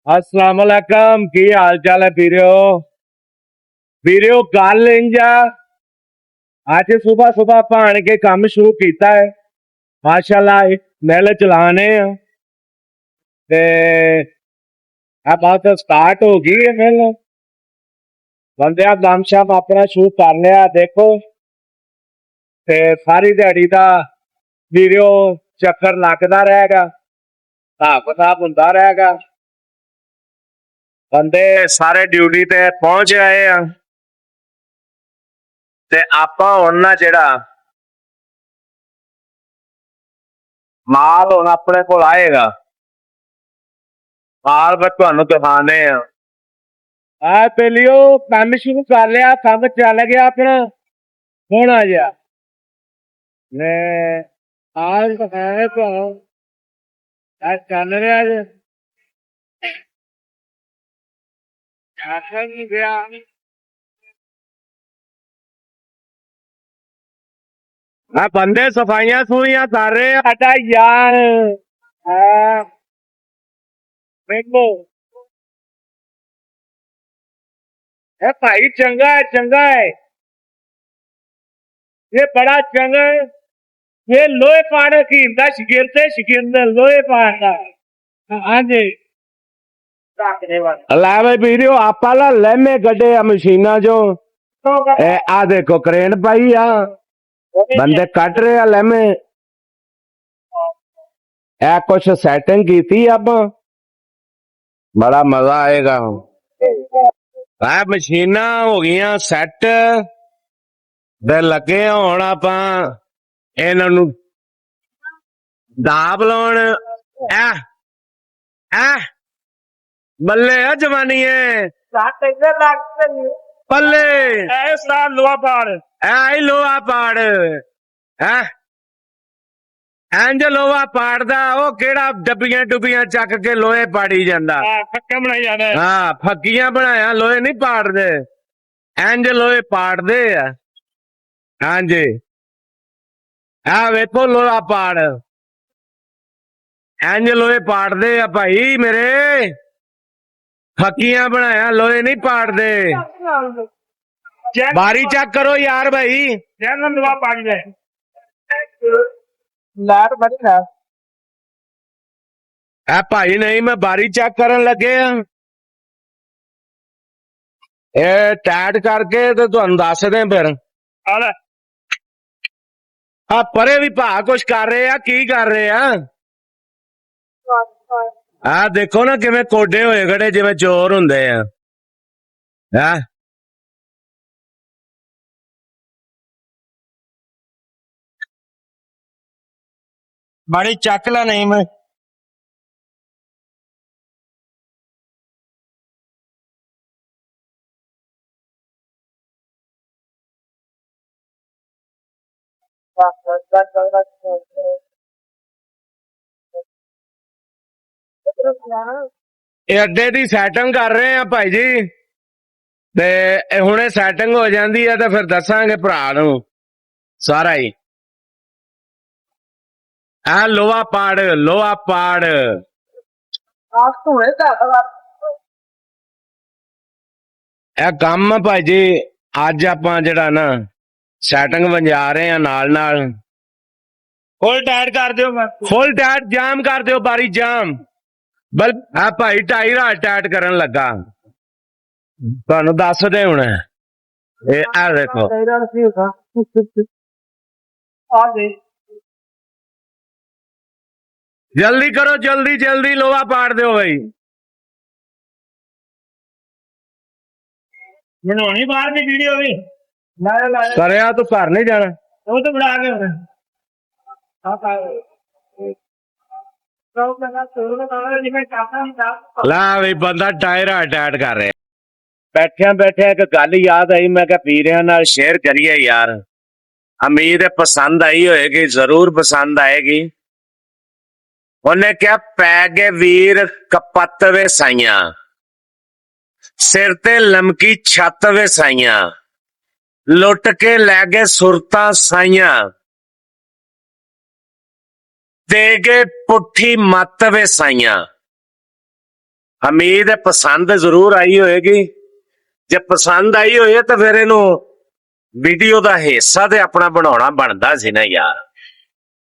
अस्सलाम वालेकुम की हाल चाल है वीरियो गल इंज अज सुबह सुबह भाण के काम शुरू किया है माशाल्लाह मिल चलाने बात स्टार्ट हो गई है मिल बंदे दम शम अपना शुरू कर लिया देखो ते सारी दिहाड़ी का वीडियो चक्कर लगता रहेगा हिसाब किताब होंदा रहेगा बंदे सारे ड्यूटी ते पहुंच आए हैं ते आपां हुण ना जिहड़ा माल हुण अपने कोल आएगा माल मैं तुहानूं दिखाने आ पेलियो काम शुरू कर लिया काम चल गया अपना सोहना जिहा ने आज है तो आज चल रहा जे नहीं गया बंदे सफाइयां सुइयां कर रहे हैं साडा यार मैंगो भाई चंगा है ये बड़ा चंगा है ये लोहे पाने की शकीन लोहे पाना हाँ जी ला भाई वीडियो आपा ला लहमे गड्ढे मशीना जो आ देखो क्रेन पाई आ बंदे कट रहे आ लहमे ए कुछ सेटिंग की थी आप बड़ा मजा आएगा मशीना हो गई सैट दे लगे हुण आपां इन्हां नूं दाब लाउण बल्ले आ जवानीए पल्ले लोहा पाड़ इंज लोहा पाड़दा ओ केड़ा डब्बियां डुब्बियां चक के लोहे पाड़ी जांदा हाँ फक्कियां बनाया लोहे नहीं पाड़दे इंज लोहे पाड़दे आ हाँ जी आ वेखो लोहा पाड़ इंज लोहे पाड़दे आ भाई मेरे फक्कियां बनाया लोहे नहीं पाड़दे बारी चेक करो यार भाई भाई नहीं मैं बारी चेक करन लगे टाइट करके तो तुहानू दस दे फिर परे भी भा कुछ कर रहे आ की कर रहे आ देखो ना किवें कोडे होए खड़े जिवें चोर हुंदे आ बड़ी चक ला नहीं मैं अड्डे की सैटिंग कर रहे हैं भाई जी ते हुणे सैटिंग हो जाती है तो फिर दसांगे भरा नू सारा ही लोहा पाड़ काम भाई जी अज आपां जिहड़ा ना सैटिंग वजा रहे हैं नाल फुल टाइट कर दियो फुल टाइट जाम कर दियो बारी जाम बल भाई 2.5 रात टाइट करन लगा तुहानू दस दे हुण आ देखो जल्दी करो जल्दी लोहा पाड़ दो भाई बनानी बाहर की वीडियो भी करया तो घर नहीं जाना वो तो बना के ला भाई बंदा टायर अटैच कर रहा बैठे एक गल याद आई मैं वीरियां नाल शेयर करिए यार उम्मीद है पसंद आई होएगी जरूर पसंद आएगी उन्हें क्या पै गए वीर कपत वे साइया सिर ते लमकी छत वे साइया लुट के लै गए सुरतां साइया दे गए पुठी मत वे साइया ਉਮੀਦ ਹੈ ਪਸੰਦ ਜ਼ਰੂਰ ਆਈ ਹੋਏਗੀ। ਜੇ ਪਸੰਦ ਆਈ ਹੋਏ ਤਾਂ ਫਿਰ ਇਹਨੂੰ ਵੀਡੀਓ ਦਾ ਹਿੱਸਾ ਤੇ ਆਪਣਾ ਬਣਾਉਣਾ ਬਣਦਾ ਸੀ ਨਾ ਯਾਰ।